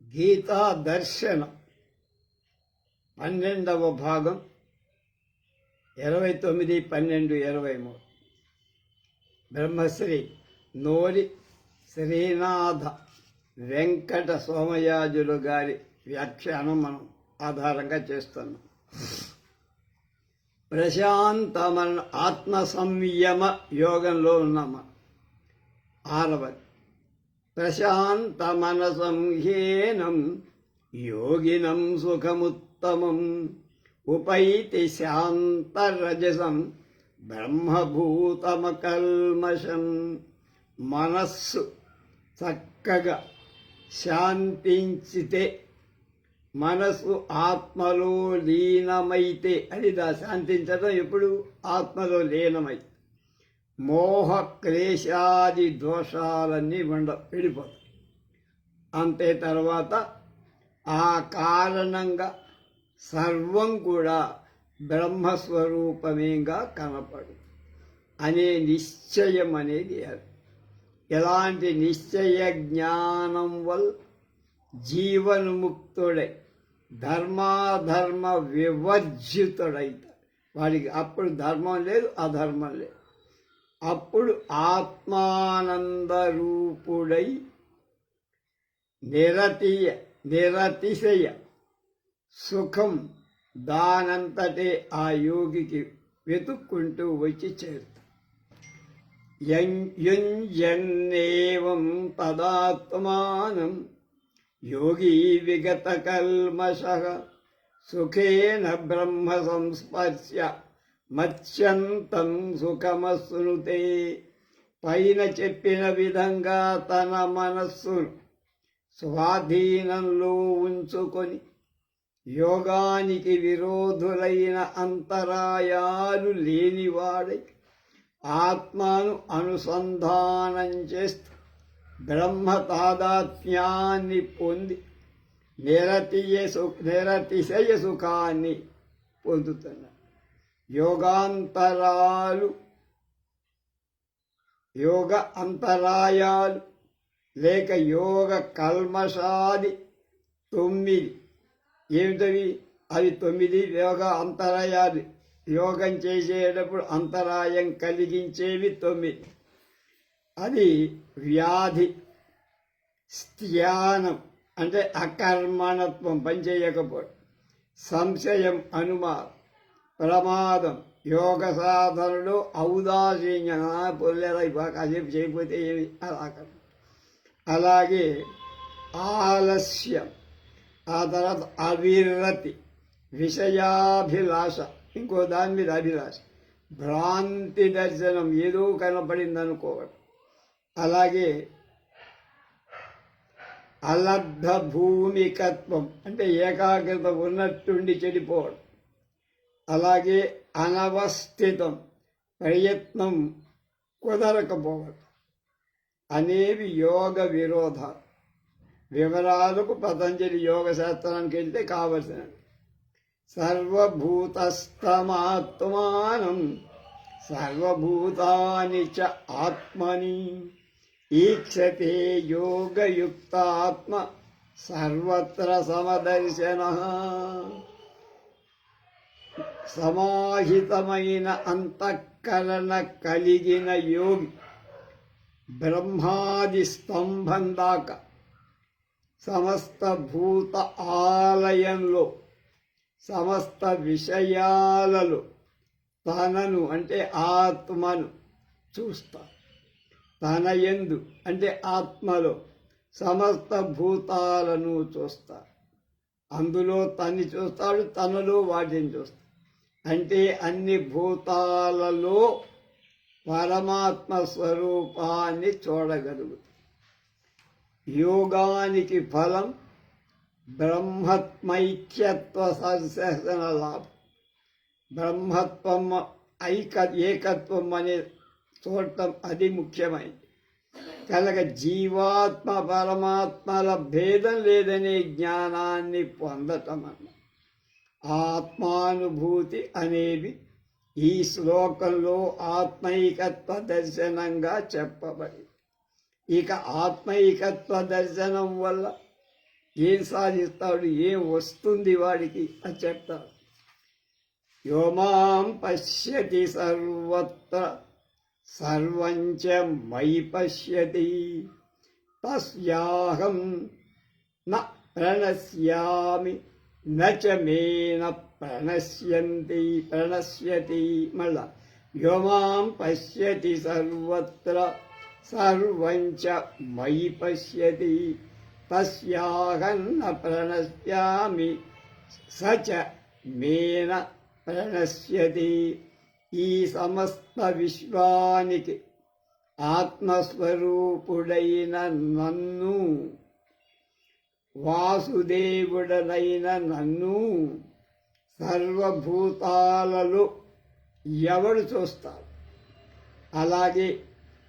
గీతా దర్శనం 12వ భాగం 29-12-23 బ్రహ్మశ్రీ నోరి శ్రీనాథ వెంకట సోమయాజులు గారి వ్యాఖ్యానం మనం ఆధారంగా చేస్తున్నాం. ప్రశాంతమైన ఆత్మ సంయమ యోగంలో ఉన్నాము. 6వది ప్రశాంత మనసం హ్యేనం యోగినం సుఖముత్తమం ఉపైతి శాంతరజసం బ్రహ్మభూతమకల్మషం. మనస్సు చక్కగా శాంతించితే, మనసు ఆత్మలో లీనమైతే, అది శాంతించడం ఎప్పుడు ఆత్మలో లీనమై మోహ క్లేశాది దోషాలన్నీ వెళ్ళిపోతాయి. అంతే తర్వాత ఆ కారణంగా సర్వం కూడా బ్రహ్మస్వరూపమేగా కనపడు అనే నిశ్చయం అనేది ఎలాంటి నిశ్చయ జ్ఞానం వల్ల జీవన్ముక్తుడై ధర్మాధర్మ వివర్జితుడైతాడు. వాడికి అప్పుడు ధర్మం లేదు, అధర్మం లేదు. అప్పుడు ఆత్మానంద రూపుడై నిరతిశయ సుఖం దానంతటే ఆ యోగికి వెతుక్కుంటూ వచ్చి చేరుతాడు. యుంజన్నేవం తదాత్మానం యోగి విగత కల్మషః సుఖేన బ్రహ్మ సంస్పర్శ్య మత్స్యంతం సుఖమశ్నుతే. పైన చెప్పిన విధంగా తన మనస్సును స్వాధీనంలో ఉంచుకొని యోగానికి విరోధులైన అంతరాయాలు లేనివాడై ఆత్మను అనుసంధానం చేస్తూ బ్రహ్మ తాదాత్మ్యాన్ని పొంది నిరతిశయ సుఖాన్ని పొందుతున్నాడు. యోగ అంతరాయాలు లేక యోగ కల్మషాది 9. ఏమిటవి? అవి 9 యోగ అంతరాయాలు. యోగం చేసేటప్పుడు అంతరాయం కలిగించేవి 9. అది వ్యాధి, స్థానం అంటే అకర్మణత్వం, పనిచేయకపోవడం, సంశయం, అనుమానం, ప్రమాదం, యోగ సాధనలో ఔదాసీన్యం, పొల్లేదా కాసేపు చేయకపోతే ఏమి అలాగే ఆలస్యం, ఆ తర్వాత అవిరతి, విషయాభిలాష, ఇంకో దాని మీద అభిలాష, భ్రాంతి దర్శనం, ఏదో కనపడింది అనుకోవడం, అలాగే అలబ్ధ భూమికత్వం అంటే ఏకాగ్రత ఉన్నట్టుండి చెడిపోవడం, అలాగే అనవస్థితం ప్రయత్నం కుదరకపోవడం అనేవి యోగ విరోధాలు. వివరాలకు పతంజలి యోగ శాస్త్రానికి వెళ్తే కావలసిన సర్వభూతస్థమాత్మానం సర్వభూతాని చ ఆత్మని ఈక్షతే యోగయుక్తాత్మ సర్వత్ర సమదర్శన. సమాహితమైన అంతఃకరణ కలిగిన యోగి బ్రహ్మాది స్తంభం దాకా సమస్త భూత ఆలయంలో సమస్త విషయాలలో తనను అంటే ఆత్మను చూస్తా. తన యందు అంటే ఆత్మలో సమస్త భూతాలను చూస్తా. అందులో తన్ని చూస్తాడు, తనలో వాటిని చూస్తాడు. అంటే అన్ని భూతాలలో పరమాత్మ స్వరూపాన్ని చూడగలుగుతాడు. యోగానికి ఫలం బ్రహ్మత్మైక్యత్వ సంశన లాభం. బ్రహ్మత్వం ఏకత్వం అనే చూడటం అది ముఖ్యమైనది. కనుక జీవాత్మ పరమాత్మల భేదం లేదనే జ్ఞానాన్ని పొందటం అన్న ఆత్మానుభూతి అనేవి ఈ శ్లోకంలో ఆత్మైకత్వ దర్శనంగా చెప్పబడి, ఇక ఆత్మైకత్వ దర్శనం వల్ల ఏం సాధిస్తాడు, ఏం వస్తుంది వాడికి అని చెప్తాడు. యో మాం పశ్యతి సర్వత్ర సర్వం చ మయి పశ్యతి తస్యాహం న ప్రణశ్యామి నచ మే న ప్రణశ్యతి. మళ్ళా యో మాం పశ్యతి సర్వత్ర సర్వం చ మయి పశ్యతి తస్యాహం న ప్రణశ్యామి స చ మే న ప్రణశ్యతి. ఈ సమస్త విశ్వానికి ఆత్మస్వరూపుడైన నన్ను, వాసుదేవుడనైన నన్ను సర్వభూతాలలో ఎవడు చూస్తాడు? అలాగే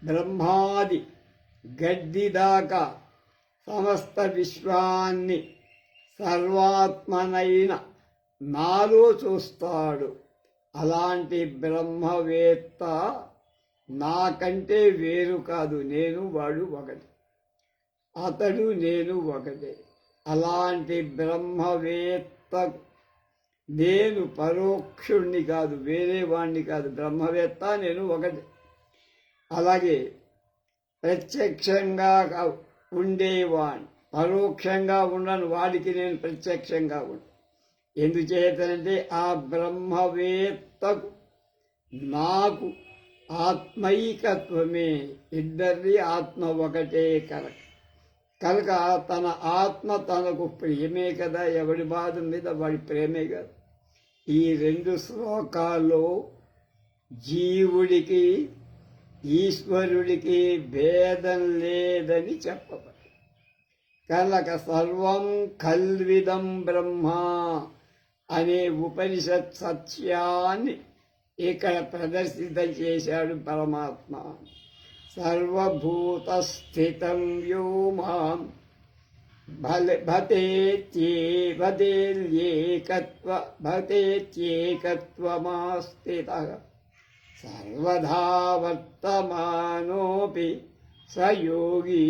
బ్రహ్మాది గడ్డి దాకా సమస్త విశ్వాన్ని సర్వాత్మనైన నాలో చూస్తాడు. అలాంటి బ్రహ్మవేత్త నాకంటే వేరు కాదు. నేను వాడు ఒకటి, అతడు నేను ఒకటే. అలాంటి బ్రహ్మవేత్త నేను పరోక్షుణ్ణి కాదు, వేరే వాణ్ణి కాదు. బ్రహ్మవేత్త నేను ఒకటి. అలాగే ప్రత్యక్షంగా ఉండేవాణ్ణి, పరోక్షంగా ఉండను వాడికి నేను ప్రత్యక్షంగా ఉండు. ఎందుచేతనంటే ఆ బ్రహ్మవేత్తకు నాకు ఆత్మైకత్వమే, ఇద్దరి ఆత్మ ఒకటే కనుక తన ఆత్మ తనకు ప్రియమే కదా. ఎవడి బాధ మీద వాడి ప్రేమే కదా. ఈ రెండు శ్లోకాల్లో జీవుడికి ఈశ్వరుడికి భేదం లేదని చెప్పబడి కనుక సర్వం కల్విదం బ్రహ్మ అనే ఉపనిషత్ సత్యాన్ని ఇక్కడ ప్రదర్శితం చేశాడు పరమాత్మ. సర్వభూతస్థితం వ్యోమాం భతేత్యేకత్వమాస్థితః సర్వదా వర్తమానోపి స యోగి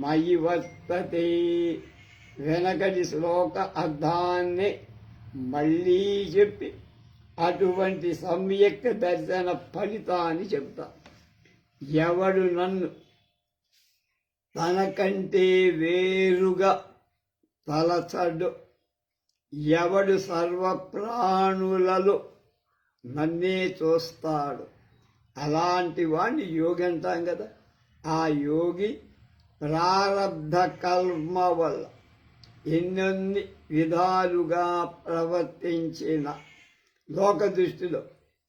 మయి వర్తతే. వెనకటి శ్లోక అర్థాన్ని మళ్ళీ చెప్పి అటువంటి సమ్యక్ దర్శన ఫలితాన్ని చెప్తా. ఎవడు నన్ను తనకంటే వేరుగా తలచడు, ఎవడు సర్వప్రాణులలో నన్నే చూస్తాడు, అలాంటి వాడిని యోగి అంటాం కదా. ఆ యోగి ప్రారబ్ధ కర్మ వల్ల ఎన్నెన్ని విధాలుగా ప్రవర్తించిన లోక దృష్టిలో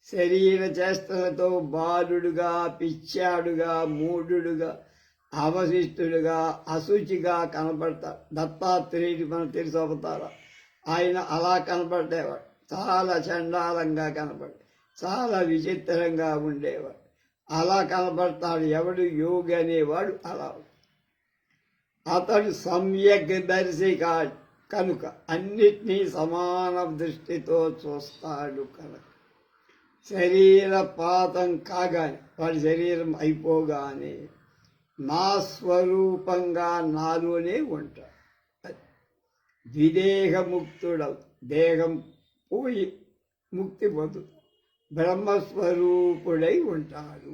శరీర చేష్టలతో బాలుడుగా, పిచ్చాడుగా, మూఢుడుగా, అవశిష్టుడుగా, అశుచిగా కనపడతాడు. దత్తాత్రేయుడు మనకు తెలిసి అవతారా, ఆయన అలా కనపడేవాడు. చాలా చండాలంగా కనపడి, చాలా విచిత్రంగా ఉండేవాడు. అలా కనపడతాడు. ఎవడు యోగి అనేవాడు అలా. అతడు సమ్యక్ దర్శి కనుక అన్నిటినీ సమాన దృష్టితో చూస్తాడు కనుక శరీర పాతం కాగానే, వాడి శరీరం అయిపోగానే నా స్వరూపంగా నాలోనే ఉంటాడు. విదేహముక్తుడవు, దేహం పోయి ముక్తి పొందుతాడు, బ్రహ్మస్వరూపుడై ఉంటాడు.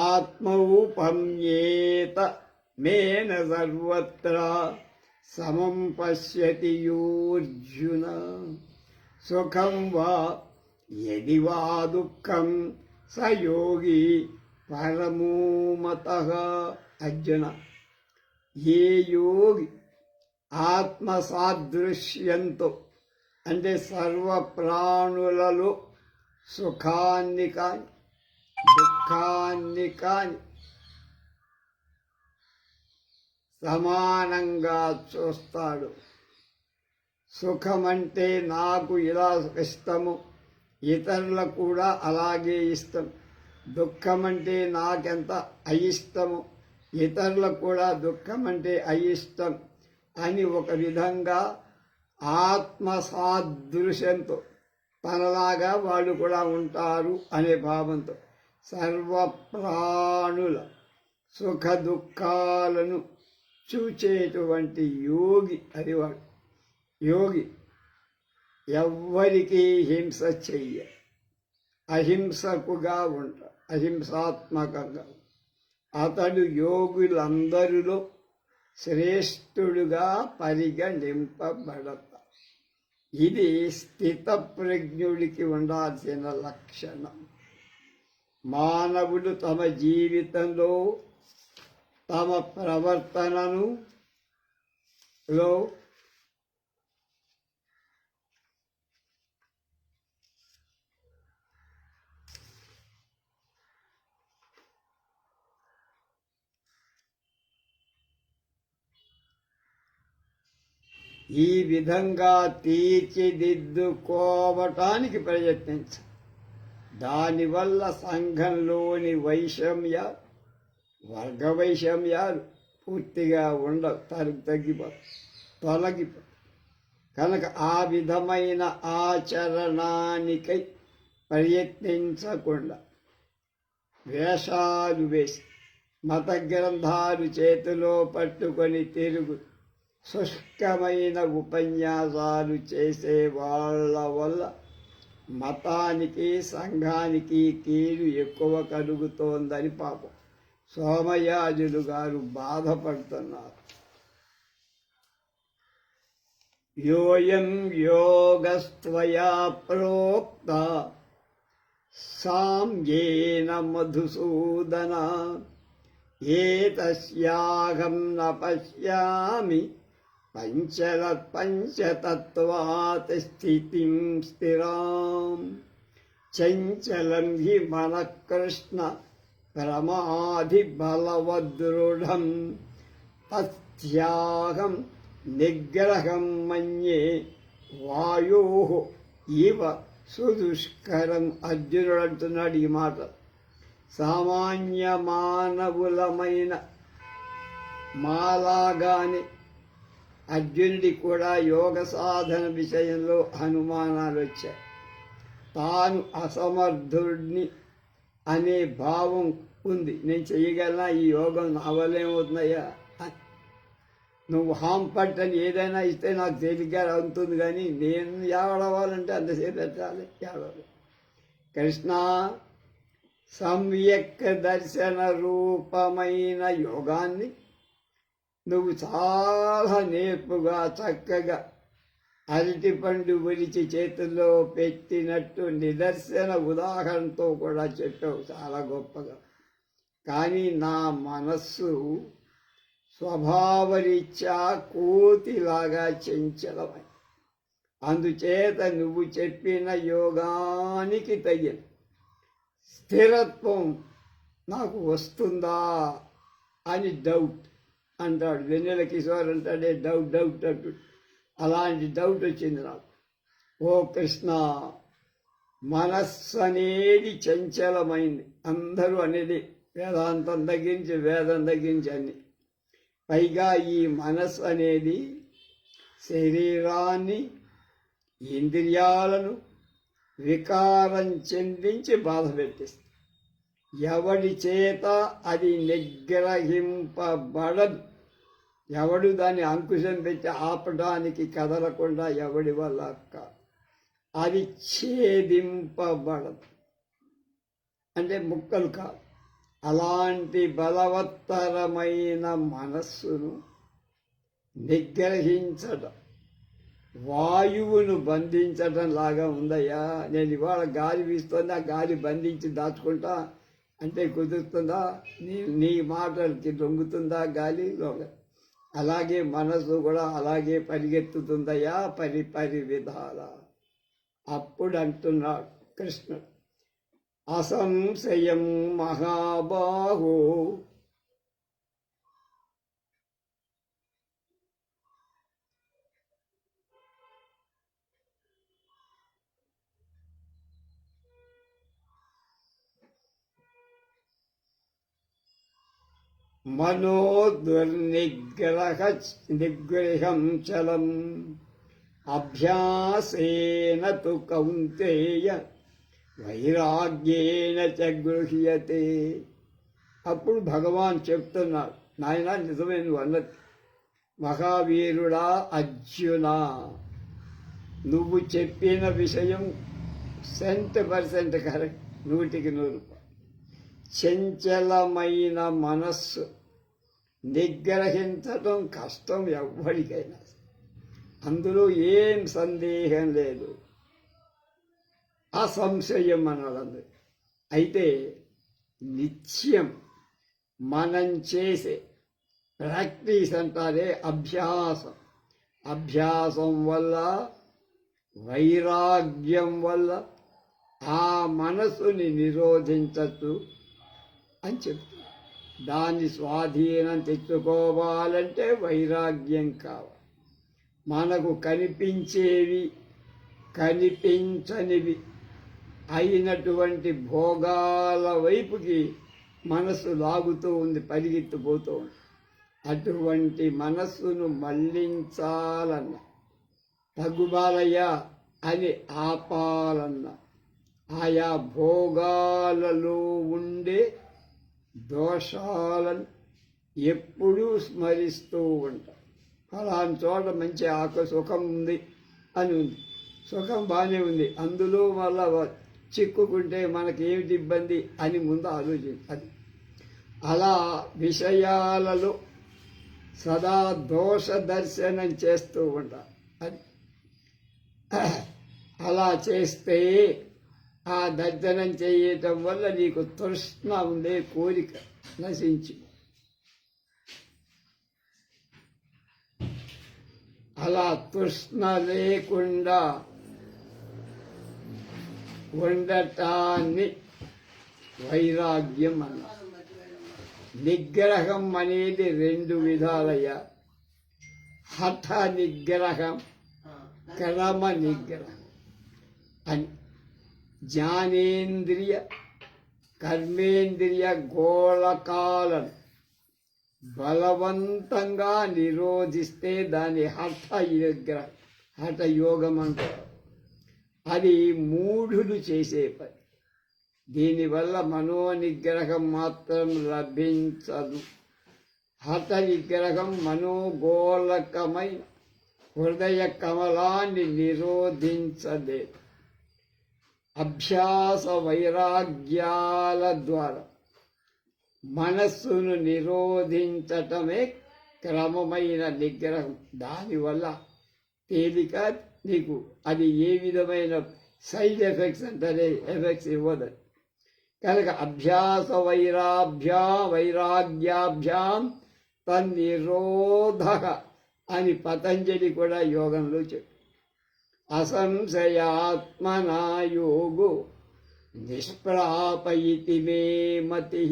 ఆత్మౌపమ్యేత మేన సర్వత్ర సమం పశ్యతి యోర్జున సుఖం వా యది వా దుఃఖం స యోగి పరమో మతః. అర్జున, ఏ యోగి ఆత్మ సాదృశ్యంతో అంటే సర్వప్రాణులలో సుఖాన్ని కాని దుఃఖాన్ని కాని సమానంగా చూస్తాడు. సుఖమంటే నాకు ఇలా ఇష్టము, ఇతరులకు కూడా అలాగే ఇష్టం. దుఃఖమంటే నాకెంత అయిష్టము, ఇతరులకు కూడా దుఃఖం అంటే అయిష్టం అని ఒక విధంగా ఆత్మ సాదృశ్యంతో తనలాగా వాళ్ళు కూడా ఉంటారు అనే భావంతో సర్వప్రాణుల సుఖ దుఃఖాలను చూచేటువంటి యోగి అది వాడు. యోగి ఎవ్వరికీ హింస చెయ్య, అహింసకుగా ఉంటాడు, అహింసాత్మకంగా. అతడు యోగులందరిలో శ్రేష్ఠుడుగా పరిగణింపబడతాడు. ఇది స్థితప్రజ్ఞుడికి ఉండాల్సిన లక్షణం. మానవుడు తమ జీవితంలో తమ ప్రవర్తనను ఈ విధంగా తీర్చిదిద్దుకోవటానికి ప్రయత్నించు. దానివల్ల సంఘంలోని వైషమ్యాలు, వర్గ వైషమ్యాలు పూర్తిగా ఉండవు, తొలగిపో. కనుక ఆ విధమైన ఆచరణానికై ప్రయత్నించకుండా వేషాలు వేసి మత గ్రంథాలు చేతిలో పట్టుకొని తిరుగు శుష్కమైన ఉపన్యాసాలు చేసే వాళ్ళ వల్ల మతానికి సంఘానికి కీడు ఎక్కువ కలుగుతోందని పాపం సోమయాజులు గారు బాధపడుతున్నారు. యోయం యోగస్త్వయా ప్రోక్త సామ్యేన మధుసూదన ఏతస్యాహం న పశ్యామి పంచతత్వాత్ స్థితిం స్థిరాం చంచలం హి మనః కృష్ణ ప్రమాధి బలవదృఢం తస్యాహం నిగ్రహం మన్యే వాయో ఇవ సుదుష్కరం. అర్జునుడు అంటున్నాడు ఈ మాట. సామాన్య మానవులమైన మాలాగానే అర్జునుడి కూడా యోగ సాధన విషయంలో అనుమానాలు వచ్చాయి. తాను అసమర్థుడిని అనే భావం ఉంది. నేను చేయగలనా, ఈ యోగం నా వల్ల ఏమవుతున్నాయా, నువ్వు హాంపట్టని ఏదైనా ఇస్తే నాకు తేలిగ్గా అవుతుంది, కానీ నేను ఏడవాలంటే అంతసేపు పెట్టాలి. ఏడవాలి. కృష్ణ, సమ్యక్ దర్శన రూపమైన యోగాన్ని నువ్వు చాలా నేర్పుగా చక్కగా అరటిపండు ఒలిచి చేతుల్లో పెట్టినట్టు నిదర్శన ఉదాహరణతో కూడా చెప్పావు, చాలా గొప్పగా. కానీ నా మనస్సు స్వభావరీత్యా కోతిలాగా చంచలమై, అందుచేత నువ్వు చెప్పిన యోగానికి తగిన స్థిరత్వం నాకు వస్తుందా అని డౌట్ అంటాడు. వెన్నెల కిషోర్ అంటాడే డౌట్ అంటాడు. అలాంటి డౌట్ వచ్చింది నాకు. ఓ కృష్ణ, మనస్సు అనేది చంచలమైంది. అందరూ అనేది వేదాంతం తగ్గించి వేదం తగ్గించి అన్ని. పైగా ఈ మనస్సు అనేది శరీరాన్ని, ఇంద్రియాలను వికారం చెందించి బాధ పెట్టిస్తుంది. ఎవడి చేత అది నిగ్రహింపబడదు. ఎవడు దాన్ని అంకుశం పెట్టి ఆపడానికి కదలకుండా ఎవడి వల్ల అది ఛేదింపబడదు, అంటే ముక్కలు కాదు. అలాంటి బలవత్తరమైన మనస్సును నిగ్రహించడం వాయువును బంధించడం లాగా ఉందయ్యా. నేను ఇవాళ గాలి వీస్తుంది, ఆ గాలి బంధించి దాచుకుంటా అంటే కుదురుతుందా? నీ మాటలకి లొంగుతుందా గాలి? లొంగ. అలాగే మనసు కూడా అలాగే పరిగెత్తుతుందయ్యా పరి విధాల. అప్పుడు అంటున్నాడు కృష్ణుడు, అసంశయం మహాబాహో మనో నిగ్రహం చలం అభ్యాసేన తు కౌంతేయ వైరాగ్యేన చ గృహ్యతే. అప్పుడు భగవాన్ చెప్తున్నాడు, నాయనా నిజమే నువ్వు అన్నది, మహావీరుడా అర్జున, నువ్వు చెప్పిన విషయం 100% కరెక్ట్, 100%. చంచలమైన మనస్సు నిగ్రహించడం కష్టం ఎవ్వరికైనా, అందులో ఏం సందేహం లేదు, అసంశయం అన్నది. అయితే నిత్యం మనం చేసే ప్రాక్టీస్ అంటారే అభ్యాసం, అభ్యాసం వల్ల, వైరాగ్యం వల్ల ఆ మనసుని నిరోధించచ్చు అని చెప్తుంది. దాన్ని స్వాధీనం తెచ్చుకోవాలంటే వైరాగ్యం కావాలి. మనకు కనిపించేవి కనిపించనివి అయినటువంటి భోగాల వైపుకి మనస్సు లాగుతూ ఉంది, పరిగెత్తిపోతూ ఉంది. అటువంటి మనస్సును మళ్లించాలన్న, తగ్గుబాలయ్య అని ఆపాలన్న, ఆయా భోగాలలో ఉండే దోషాలను ఎప్పుడూ స్మరిస్తూ ఉంటాం. ఫలాని చోట మంచి సుఖం ఉంది అని ఉంది, సుఖం బాగానే ఉంది, అందులో మళ్ళా చిక్కుకుంటే మనకేమిటి ఇబ్బంది అని ముందు ఆలోచించాలి. అలా విషయాలలో సదా దోష దర్శనం చేస్తూ ఉంటాం. అది అలా చేస్తే ఆ దర్శనం చేయటం వల్ల నీకు తృష్ణ ఉండే కోరిక నశించి, అలా తృష్ణ లేకుండా ఉండటాన్ని వైరాగ్యం అన్నారు. నిగ్రహం అనేది 2 విధాలయ్యా. హఠ నిగ్రహం, క్రమ నిగ్రహం అని. జ్ఞానేంద్రియ కర్మేంద్రియ గోళకాలను బలవంతంగా నిరోధిస్తే దాన్ని హఠ యోగం అంటారు. అది మూఢులు చేసే పని. దీనివల్ల మనోనిగ్రహం మాత్రం లభించదు. హఠ నిగ్రహం మనోగోళకమైన హృదయ కమలాన్ని నిరోధించలేదు. అభ్యాస వైరాగ్యాల ద్వారా మనస్సును నిరోధించటమే క్రమమైన నిగ్రహం. దానివల్ల తేలిక నీకు అది ఏ విధమైన సైడ్ ఎఫెక్ట్స్ అంటే ఎఫెక్ట్స్ ఇవ్వదు. కనుక అభ్యాస వైరాగ్యాభ్యాం తన్నిరోధ అని పతంజలి కూడా యోగంలో చెప్పు. అసంశయాత్మనా యోగో నిష్ప్రాపయితి మే మతి,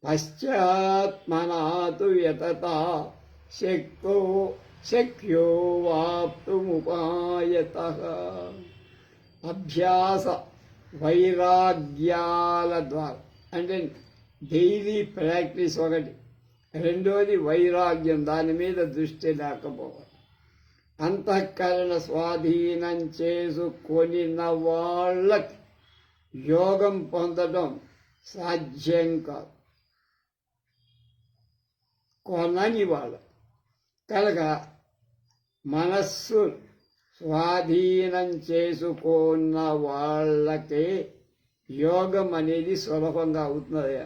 పశ్చాత్మనాతు యతతా శక్యో వాప్తుముపాయతః. అభ్యాస వైరాగ్యాల ద్వారా అంటే డైలీ ప్రాక్టీస్ ఒకటి, రెండోది వైరాగ్యం, దాని మీద దృష్టి లేకపోవడం. అంతఃకరణ స్వాధీనం చేసుకొనిన వాళ్ళకి యోగం పొందడం సాధ్యం కాదు, కొనని వాళ్ళ. కనుక మనస్సు స్వాధీనం చేసుకున్న వాళ్ళకే యోగం అనేది సులభంగా అవుతుంది.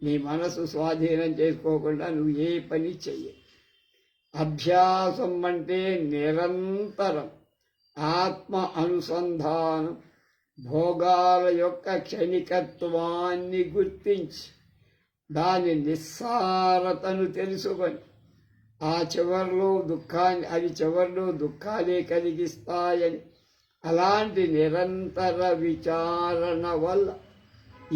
నీ మనసు స్వాధీనం చేసుకోకుండా నువ్వు ఏ పని చెయ్యి. అభ్యాసం అంటే నిరంతరం ఆత్మ అనుసంధానం, భోగాల యొక్క క్షణికత్వాన్ని గుర్తించి దాని నిస్సారతను తెలుసుకొని చివరిలో దుఃఖాలే కలిగిస్తాయని అలాంటి నిరంతర విచారణ వల్ల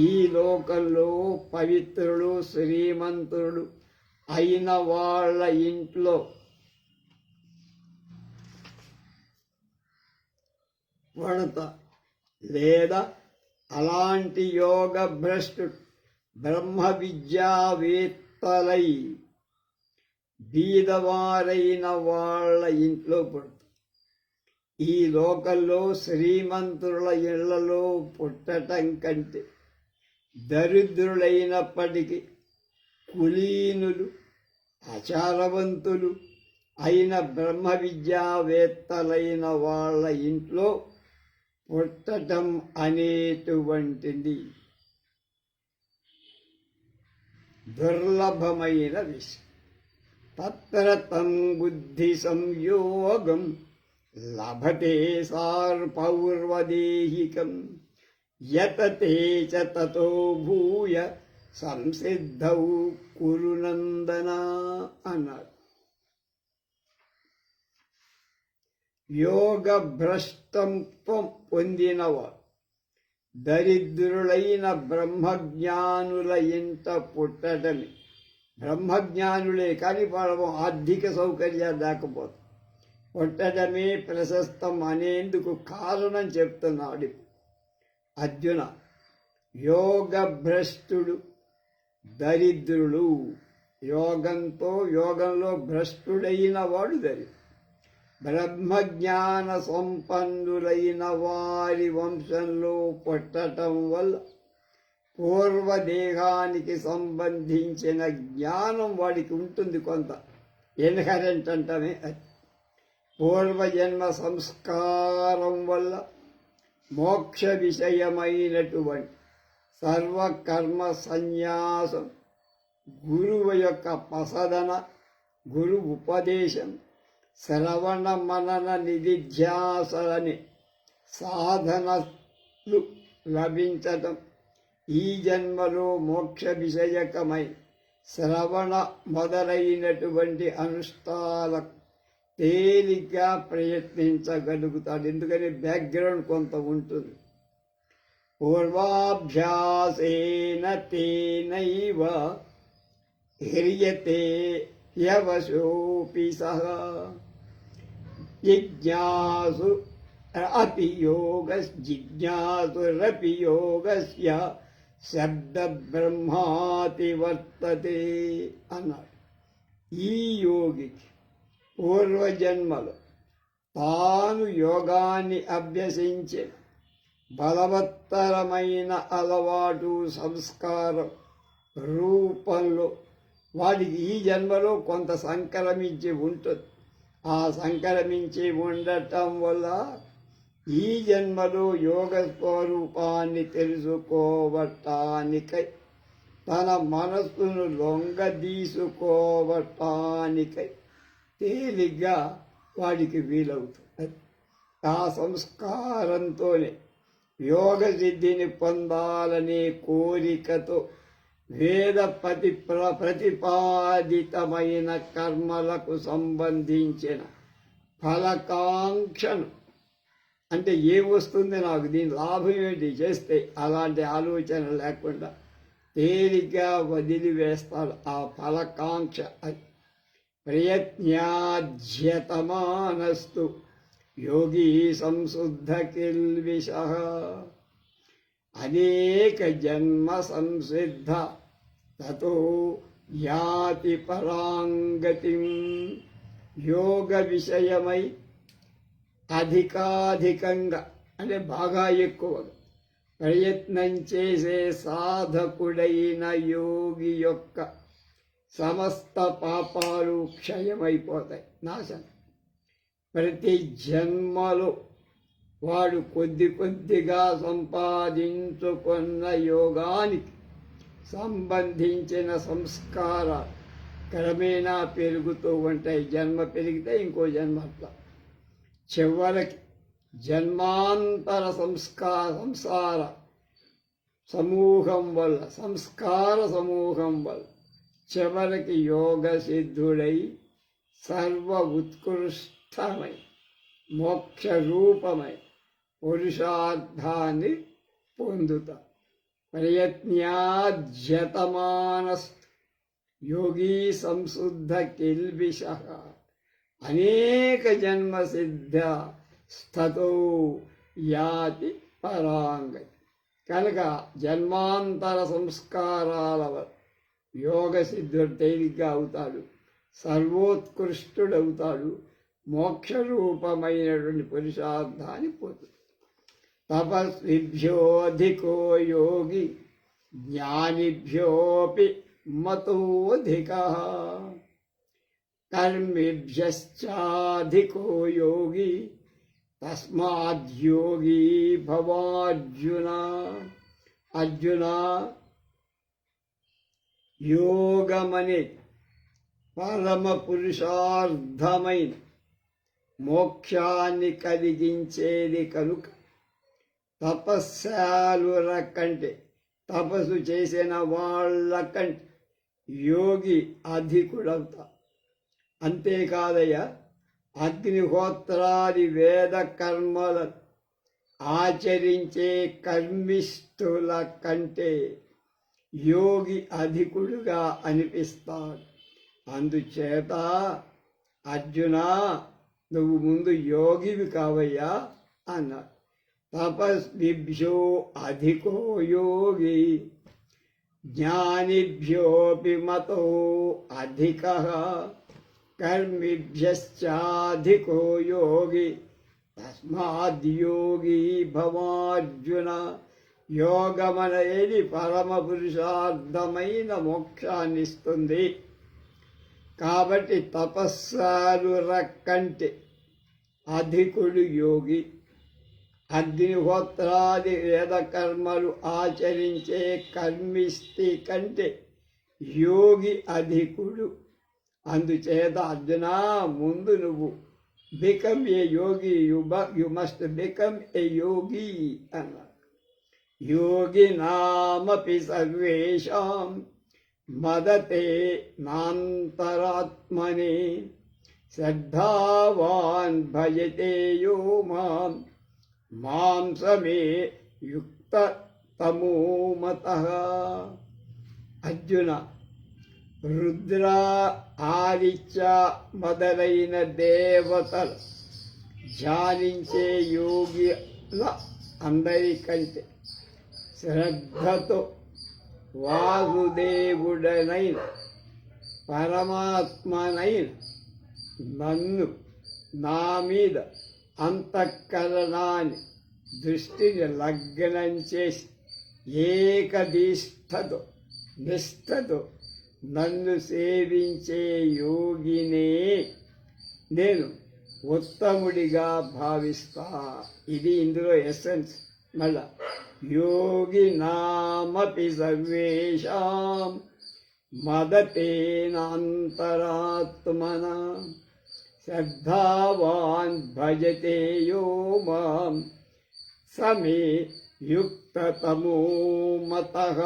ఈ లోకంలో పవిత్రులు శ్రీమంతులు అయిన వాళ్ళ ఇంట్లో వడత లేదా అలాంటి యోగ భ్రష్టుడు బ్రహ్మ విద్యావేత్తలై బీదవారైన వాళ్ళ ఇంట్లో పుడతారు. ఈ లోకంలో శ్రీమంతుల ఇళ్లలో పుట్టటం కంటే దరిద్రులైనప్పటికీ కులీనులు, ఆచారవంతులు, అయిన బ్రహ్మ విద్యావేత్తలైన వాళ్ళ ఇంట్లో పుట్టటం అనేటువంటిది దుర్లభమైన విషయం. తత్ర తం బుద్ధి సంయోగం లభతే సార్పౌర్వదేహికం యతతే చ తతో భూయ సంసిద్ధౌ కురునందన అన్నాడు. యోగ భ్రష్టం పొందినవాడు దరిద్రులైన బ్రహ్మజ్ఞానుల ఇంట పుట్టటమే. బ్రహ్మజ్ఞానులే కానీ వాళ్ళ ఆర్థిక సౌకర్యాలు లేకపోతే పుట్టడమే ప్రశస్తం అనేందుకు కారణం చెప్తున్నాడు అర్జున. యోగభ్రష్టుడు దరిద్రుడు, యోగంలో భ్రష్టుడైన వాడు దరిద్రుడు. బ్రహ్మజ్ఞాన సంపన్నులైన వారి వంశంలో పుట్టటం వల్ల పూర్వదేహానికి సంబంధించిన జ్ఞానం వాడికి ఉంటుంది. కొంత ఇన్హరెంట్ అంటమే అది. పూర్వజన్మ సంస్కారం వల్ల మోక్ష విషయమైనటువంటి సర్వకర్మ సన్యాసం, గురువు యొక్క పసదన, గురు ఉపదేశం, శ్రవణ మనన నిధిధ్యాసలని సాధనలు లభించటం, ఈ జన్మలో మోక్ష విషయకమై శ్రవణ మొదలైనటువంటి అనుష్ఠానాలకు తేలిగ్గా ప్రయత్నించగలుగుతాడు. ఎందుకని బ్యాక్గ్రౌండ్ కొంత ఉంటుంది. పూర్వాభ్యాసేన తేనైవ హ్రియతే యవశోపి సహ జిజ్ఞాసు అపి జిజ్ఞాసురపి యోగస్య శబ్ద బ్రహ్మాతి వర్తతే అన్నాడు. ఈ యోగికి పూర్వజన్మలో తాను యోగాన్ని అభ్యసించే బలవత్తరమైన అలవాటు సంస్కారం రూపంలో వాడికి ఈ జన్మలో కొంత సంక్రమించి ఉంటుంది. ఆ సంక్రమించి ఉండటం వల్ల ఈ జన్మలో యోగ స్వరూపాన్ని తెలుసుకోవటానికై, తన మనస్సును లొంగదీసుకోవటానికై తేలిగ్గా వాడికి వీలవుతుంది. ఆ సంస్కారంతోనే యోగ సిద్ధిని పొందాలనే కోరికతో వేద ప్రతిపాదితమైన కర్మలకు సంబంధించిన ఫలకాంక్షను, అంటే ఏమొస్తుంది నాకు, దీని లాభం ఏంటి చేస్తే, అలాంటి ఆలోచన లేకుండా తేలిగ్గా వదిలివేస్తాడు. ఆ ఫలకాంక్ష ప్రయత్నాధ్యతమానస్తు యోగి సంశుద్ధ కిల్విషః అనేక జన్మ సంసిద్ధ తతో యాతి పరాంగతిం. యోగ విషయమై అధికాధికంగా, అంటే బాగా ఎక్కువగా ప్రయత్నం చేసే సాధకుడైన యోగి యొక్క సమస్త పాపాలు క్షయమైపోతాయి, నాశనం. ప్రతి జన్మలో వాడు కొద్ది కొద్దిగా సంపాదించుకున్న యోగానికి సంబంధించిన సంస్కారాలు క్రమేణా పెరుగుతూ ఉంటాయి. జన్మ పెరిగితే ఇంకో జన్మ అట్లా. చివరికి జన్మాంతర సంసార సమూహం వల్ల, సంస్కార సమూహం వల్ల చివరికి యోగ సిద్ధుడై సర్వ ఉత్కృష్టమై మోక్ష రూపమై పురుషార్థాన్ని పొందుతా. ప్రయత్నాధ్యతమానస్తు యోగీ సంశుద్ధ కిల్బిషః అనేక జన్మ సిద్ధ స్థతో యాతి పరాంగతి. కనుక జన్మాంతర సంస్కారాల యోగ సిద్ధుడు తేలిగ్గా అవుతాడు, సర్వోత్కృష్టుడవుతాడు, మోక్షరూపమైనటువంటి పురుషార్థాన్ని పోతుంది. తపస్విభ్యోధికో యోగి జ్ఞానిభ్యోపి మతోధిక. కర్మిభ్యశ్చాధికో యోగి తస్మాద్యోగి భవార్జున. అర్జున, యోగమనే పరమ పురుషార్థమైన మోక్షాన్ని కలిగించేది కనుక తపస్సాలుర కంటే, తపస్సు చేసిన వాళ్ళ కంటే యోగి అధికుడవుతా. అంతేకాదయ్యా, అగ్నిహోత్రాది వేద కర్మలను ఆచరించే కర్మిష్ఠుల కంటే యోగి అధికుడుగా అనిపిస్తాడు. అందుచేత అర్జున, నువ్వు ముందు యోగివి కావయ్యా అన్నాడు. తపస్విభ్యో అధికో యోగి జ్ఞానిభ్యోపి మతో అధికః కర్మిభ్యశ్చాధికో యోగి తస్మాద్యోగి భవార్జున. యోగమనేది పరమ పురుషార్థమైన మోక్షాన్ని ఇస్తుంది. కాబట్టి తపస్సాలుర కంటే అధికుడు యోగి. అగ్నిహోత్రాది వేదకర్మలు ఆచరించే కర్మిష్టి కంటే యోగి అధికుడు. అందుచేత అర్జున, ముందు నువ్వు become a yogi, you must become a yogi అన్నాడు. యోగి నామపి సర్వేషాం మదతే నాంతరాత్మనే శ్రద్ధావాన్ భజతే యో మాం మాం సమే యుక్తతమో మతః. అర్జున, రుద్ర, ఆదిత్య మొదలైన దేవతలు ధ్యానించే యోగిల అందరికంటే శ్రద్ధతో వాసుదేవుడనైన పరమాత్మనైన నన్ను, నా మీద అంతఃకరణాన్ని, దృష్టిని లగ్నం చేసి ఏకదీష్టతో నిష్ఠతో నన్ను సేవించే యోగినే నేను ఉత్తముడిగా భావిస్తా. ఇది ఇందులో ఎసెన్స్. మళ్ళా యోగి నామపి సర్వేషాం మదతేనాంతరాత్మన శ్రద్ధావాన్ భజతే యో మాం సమే యుక్తతమో మతః.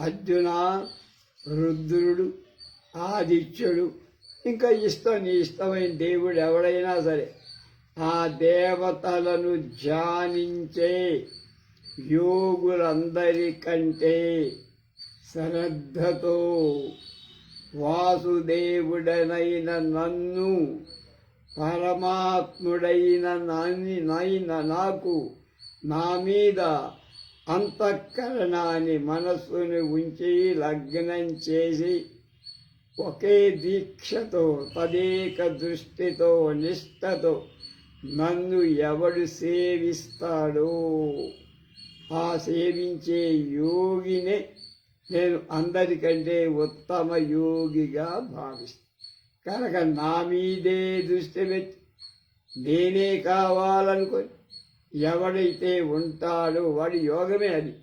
అర్జున, రుద్రుడు, ఆదిత్యుడు, ఇంకా నీ ఇష్టమైన దేవుడు ఎవడైనా సరే ఆ దేవతలను ధ్యానించే యోగులందరికంటే శ్రద్ధతో వాసుదేవుడనైన నన్ను, పరమాత్ముడైన నాకు, నా మీద అంతఃకరణాన్ని, మనస్సుని ఉంచి లగ్నం చేసి ఒకే దీక్షతో, తదేక దృష్టితో, నిష్ఠతో నన్ను ఎవడు సేవిస్తాడో ఆ సేవించే యోగినే నేను అందరికంటే ఉత్తమ యోగిగా భావిస్తాను. కనుక నా మీదే దృష్టి పెట్టి నేనే కావాలనుకొని ఎవడైతే ఉంటాడో వాడి యోగమే అది.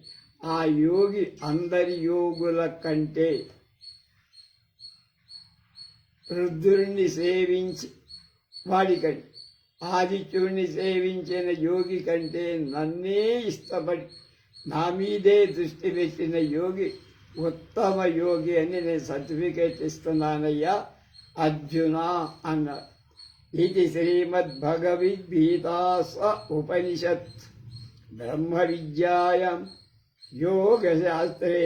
ఆ యోగి అందరి యోగుల కంటే, రుద్రుణ్ణి సేవించి వాడికంటే, ఆదిత్యుడిని సేవించిన యోగి కంటే నన్నే ఇష్టపడి నా మీదే దృష్టి పెట్టిన యోగి ఉత్తమ యోగి అని నేను సర్టిఫికేట్ ఇస్తున్నానయ్యా అర్జున అన్నాడు. ఇది శ్రీమద్భగవద్గీతాస ఉపనిషత్ బ్రహ్మ విద్యాయాం యోగశాస్త్రే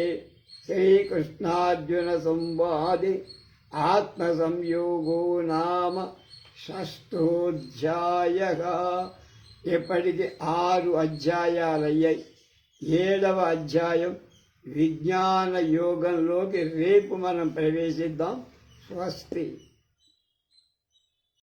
శ్రీకృష్ణార్జున సంవాదే ఆత్మ సంయోగో నామ షష్ఠోధ్యాయః. ఇప్పటికి 6 అధ్యాయాలయ్యాయి. 7వ అధ్యాయం విజ్ఞాన యోగంలోకి రేపు మనం ప్రవేశిద్దాం. స్వస్తి.